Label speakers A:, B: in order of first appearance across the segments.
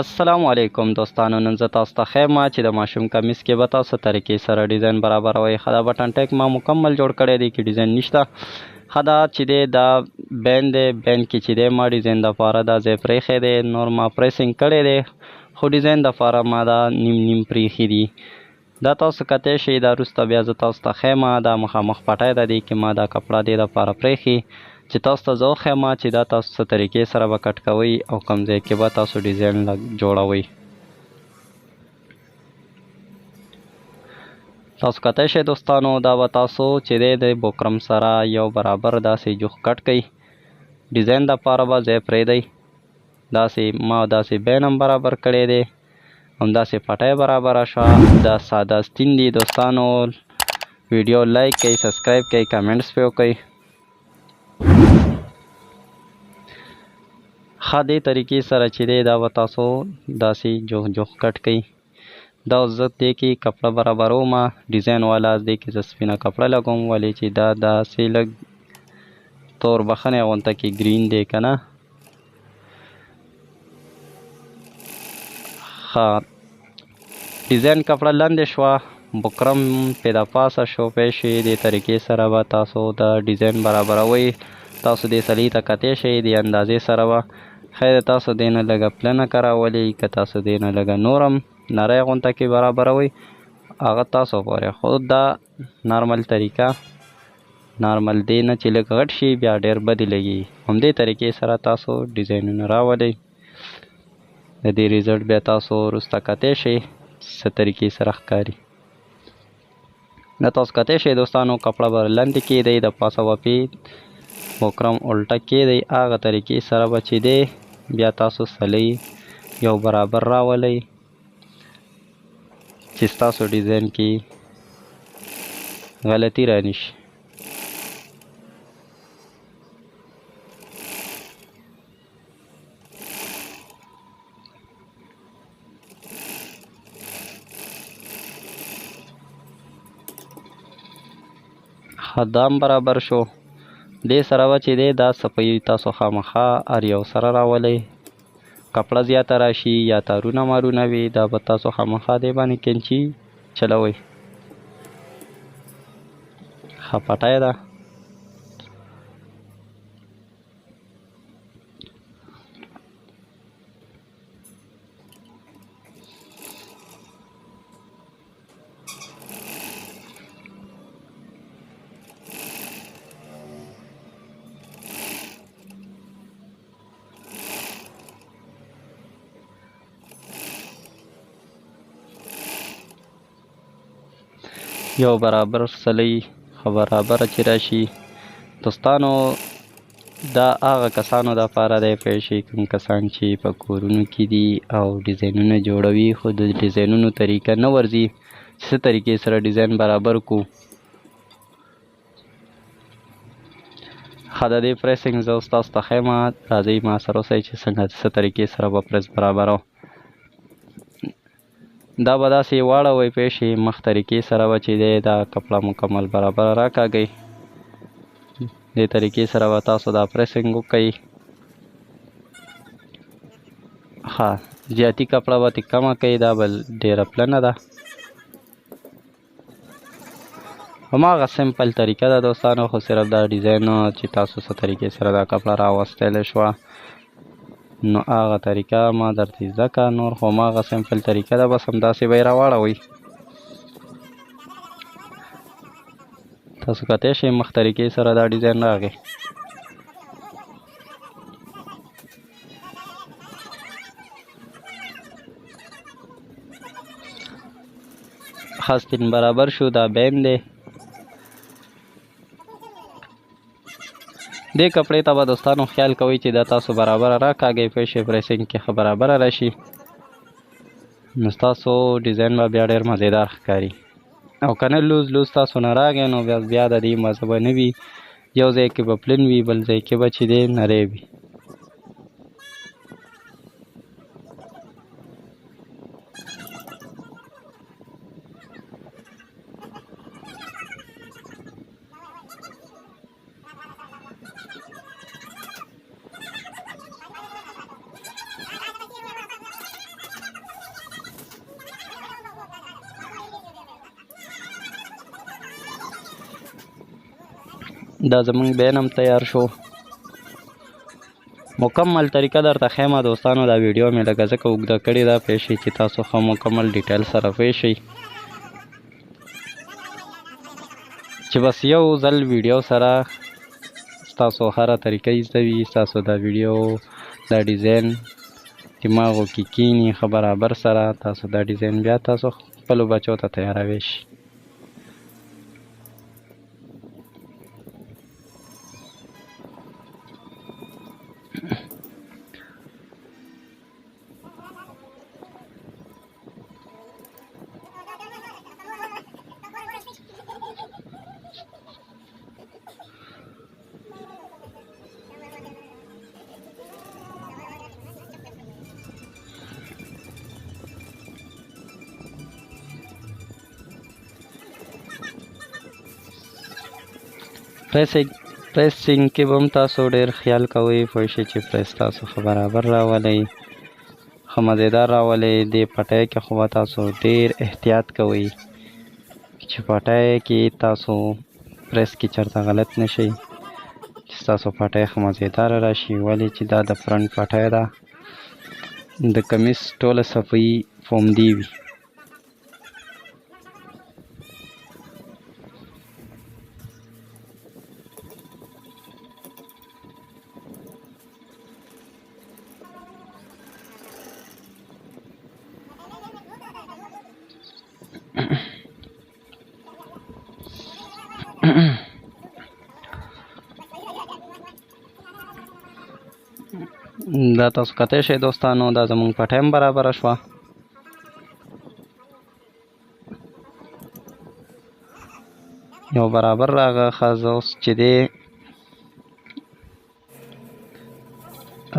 A: السلام علیکم دوستانو، نن زه تاسو ته ښیم چې د ماشوم کمیس کې به تاسو طریقې سره ډیزاین برابروئ. ښه دا بټن ټیک ما مکمل جوړ کړی دی، کې ډیزاین نشته. ښه دا چې دی دا بین دی، بین کې چې دی ما ډیزاین دپاره دا ځای پرېښی دی، نور ما پریسینګ کړی دی، خو ډیزاین دپاره ما دا نیم پرېښي دي. دا تاسو کتی شئ، دا وروسته بیا زه تاسو ته ښیم. دا مخامخ پټی ده، دې کې ما دا کپړه دې دپاره پرېښي چې تاسو ته زه وښیم چې دا تاسو څه طریقې سره به کټ کوئ او کوم ځای کې به تاسو ډیزاین جوړوئ. تاسو کتی شئ دوستانو، دا به تاسو چې دی د بوکرم سره یو برابر داسې جوخ کټ کوئ. ډیزاین دپاره به ځای پرېږدئ. داسې ما داسې بین هم برابر کړی دی، همداسې پټی برابره شوه. دا ساده ستین دي دوستانو. ویډیو لایک کوئ، سبسکرایب کوئ، کمنټس پې وکئ. ښه دې طریقې سره چې دی دا به تاسو داسې جوخ کټ کوئ. دا زه دې کې کپړه برابروم، ډیزاین والا دې کې زه سپینه کپړه لګوم، ولې چې دا داسې لږ تور بخنی غونته کې ګرین دی که نه. ښه ډیزاین کپړه لاندې شوه، بکرم پې د پاسه شو پیشي. دې طریقې سره به تاسو د ډیزاین برابروئ. تاسو دې سلۍ ته کتی شئ، دې اندازې سره به خیر تاسو دې نه لږه پلنه کراولئ، که تاسو دې نه لږه نور هم نری غونته کې برابروئ، هغه تاسو پورې. خو دا نارمل طریقه، نارمل دې نه چې لږ غټ شي بیا ډېر بدې لګي. همدې طریقې سره تاسو ډیزاینونه راولئ. د دې ریزلټ بیا تاسو وروسته کتی شئ څه طریقې سره ښکاري. دا تاسو کتی شئ دوستانو، کپړه به لاندې کیدئ، د پاسه به پې بوکرم الټه کیدئ. هغه طریقې سره به چې دی بیا تاسو سلۍ یو برابر راولئ چې ستاسو ډیزاین کې غلطي رانشي. دام برابر شو. دې سره به چې دی دا صفحې تاسو خامخا هر یو سره راولئ. کپړه زیاته راشي یا تارونه مارونه وي، دا به تاسو خامخا دې باندې کینچي چلوئ. ښه پټی ده. یو برابر سلۍ ښه برابره چې راشي. دوستانو دا هغه کسانو دپاره دی پیشي، کوم کسان چې په کورونو کې دي او ډیزاینونه جوړوي خو د ډیزاینونو طریقه نه ورځي چې څه طریقې سره ډیزاین برابر کړو. ښه د دې پریسینګ زه اوس تاسو ته ښیم. راځئ ما سره اوسئ چې څنګه څه طریقې سره به پریس برابروو. دا به داسې واړوئ پیشي، مخ طریقې سره به چې دی دا کپړه مکمل برابره راکاږئ. دې طریقې سره به تاسو دا پریسینګ وکئ. ښه زیاتي کپړه به ترې کمه کوئ، دا به ډېره پلنه ده. هماغه سمپل طریقه ده دوستانو، خو صرف دا ډیزاین چې تاسو څه طریقې سره دا کپړه راوستلی شوه نو هغه طریقه ما درته زده کړه. نور خو هماغه سمپل طریقه ده، بس همداسې به یې راواړوئ. تاسو کتی شئ مخ طریقې سره دا ډیزاین راغی. خاصتین برابر شو. دا بین دی. دې کپړې ته به دوستانو خیال کوئ چې دا تاسو برابره راکاږئ پیشي، پریسینګ کې ښه برابره راشي نو ستاسو ډیزاین به بیا ډېر مزېدار ښکاري. او که نه لوز تاسو نه راغی نو بیا د دې مزه به نه وي. یو ځای کې به پلن وي، بل ځای کې به چې دی نری وي. دا زمونږ بین هم تیار شو. مکمل طریقه درته ښیم دوستانو. دا ویډیو مې لږه ځکه اوږده کړې ده پوه شئ چې تاسو ښه مکمل ډیټیل سره پوه شئ چې بس یو ځل ویډیو سره ستاسو هره طریقه زده وي. ستاسو دا ویډیو دا ډیزاین دماغو کې کینی ښه برابر سره تاسو دا ډیزاین بیا تاسو خپلو بچو ته تیاروی شي. پریسینګ کې به هم تاسو ډېر خیال کوئ پوه شئ چې پریس تاسو ښه برابر راولئ ښه مزیدار راولئ. دې پټۍ کې خو به تاسو ډېر احتیاط کوئ چې پټۍ کې تاسو پریس کې چېرته غلط نه شئ چې ستاسو پټۍ ښه مزیداره راشي. ولې چې دا د فرنټ پټۍ ده د کمیس ټوله صفحې فومدي وي. دا تاسو کتای شئ دوستانو دا زمونږ پټۍ هم برابره شوه. یو برابر راغه ښه. زه اوس چې دی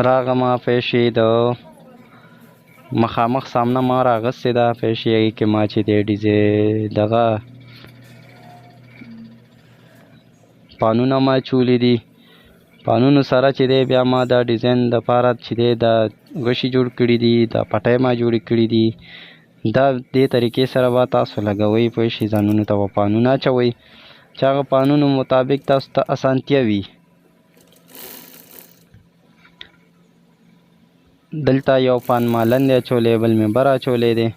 A: راغمه پوه شئ د مخامخ سامنه ما راغستې ده پوه شئ. هغې کې ما چې دی دغه پانونه ما چولی دي. پانونو سره چې دی بیا ما دا ډیزاین دپاره چې دی دا غشي جوړ کړي دي دا پټۍ ما جوړې کړي دي. دا دې طریقې سره به تاسو لګوئ پوه شئ. ځانونو ته به پانونه اچوئ چې هغه پانونو مطابق تاسو ته اسانتیا وي. دلته یو پان ما لاندې اچولی بل مې بر اچولی دی.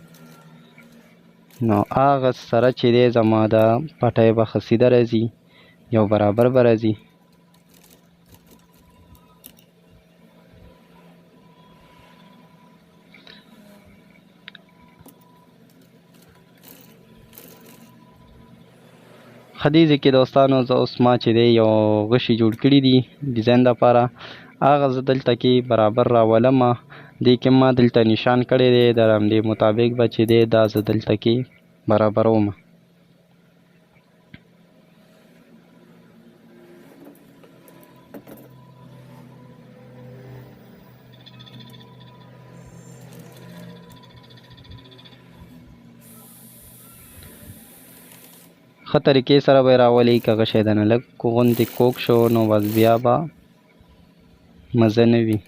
A: نو هغه سره چې دی زما دا پټۍ به ښه سیده راځي یو برابر به راځي. خدیزې کې دوستانو زه اوس ما چې دی یو غشي جوړ کړي دي ډیزاین دپاره هغه زه دلته کې برابر راولمه. دې کې ما دلته نشان کړی دی د همدې مطابق به چې دی دا زه دلته کې برابرومه. ښه طریقې سره به یې راولئ. که غشی دنه لږ غوندې کوږ شو نو بس بیا به مزه نه وي.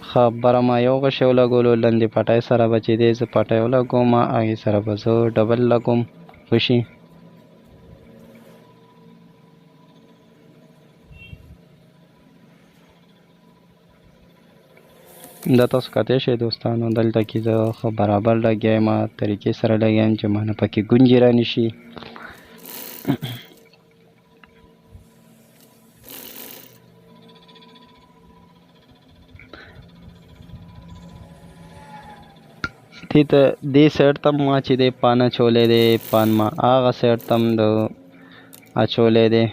A: ښه بره ما یو غشی ولګولو لاندې پټۍ سره به چې دی زه پټۍ ولګوم هغې سره به زه ډبل لګوم پوه شئ. دا تاسو کتای شئ دوستانو دلته کې زه ښه برابر لګیا یم طریقې سره لګیا یم چې مانه پکې ګونجې را نه شي. دې سایډ ته ما چې دی پان اچولی دی پان ما هغه سایډ ته هم د اچولی دی.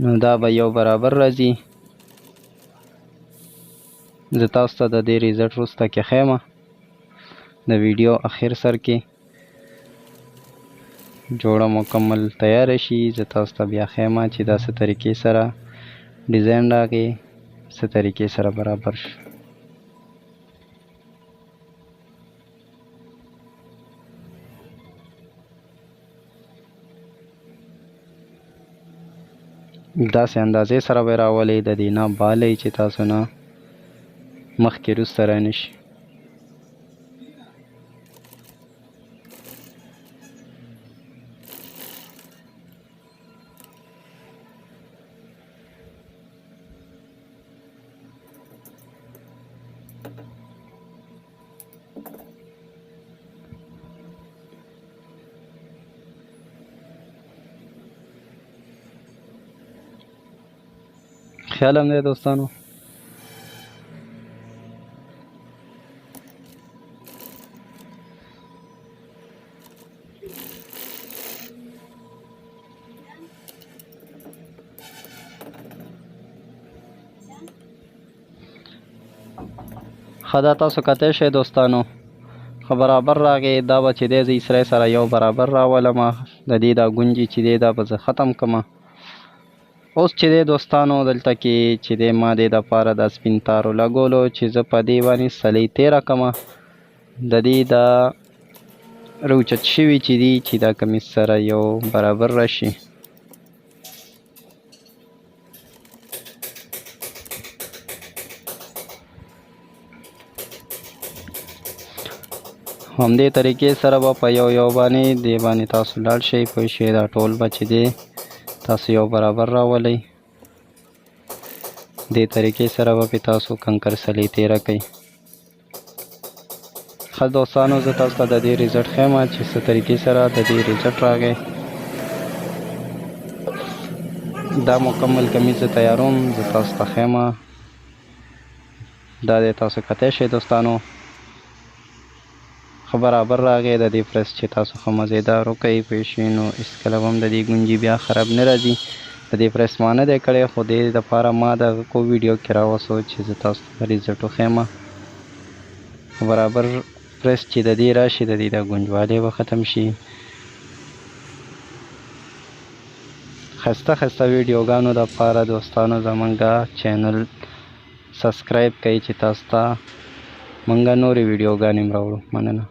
A: نو دا به یو برابر راځي. زه تاسو ته د دې ریزلټ وروسته کې ښیم د ویډیو اخر سر کې جوړه مکمل تیاره شي. زه تاسو ته بیا ښیم چې دا څه طریقې سره ډیزاین راغی څه طریقې سره برابر شو. داسې اندازې سره به یې راولئ د دې نه بالئ چې تاسو نه مخکې وروسته را نه شي. خیال هم دی دوستانو. خدا تاسو کته شئ دوستانو خو برابر راغی. دا به چې دی زه اسرای سره یو برابر راولمه. د دې دا ګونجې چې دی دا به زه ختم کړمه. اوس چې دی دوستانو دلته کې چې دی ما دې دپاره دا سپین تارو لګولو چې زه په دې باندې سلۍ تېره کړمه. د دې دا روچت شوي چې دي چې دا کمیس سره یو برابر راشي. همدې طریقې سره به په یو یو باندې دې باندې تاسو لاړ شئ پوه شئ. دا ټول به چې دی تاسو یو برابر راولئ. دې طریقې سره به پې تاسو کنکر سلۍ تېره کوئ. ښه دوستانو زه تاسو ته د دې ریزلټ ښیم چې څه طریقې سره د دې ریزلټ راغی. دا مکمل کمیز زه تیاروم زه تاسو ته ښیم. دا دې تاسو کتی شئ دوستانو ښه برابر راغی. د دې پرس چې تاسو ښه مزېدار وکئ پوه شئ نو هېڅکله به هم د دې ګونجې بیا خراب نه راځي. د دې پرس ما نه دی کړی خو دې دپاره ما دغه کو ویډیو کې راوسو چې زه تاسو ته ریزلټ وښیم. برابر پرس چې د دې راشي د دې دا ګونجوالی به ختم شي. ښایسته ښایسته ویډیوګانو دپاره دوستانو زمونږ چینل سبسکرایب کړئ چې تاسو ته مونږ نورې ویډیوګانې هم راوړو. مننه.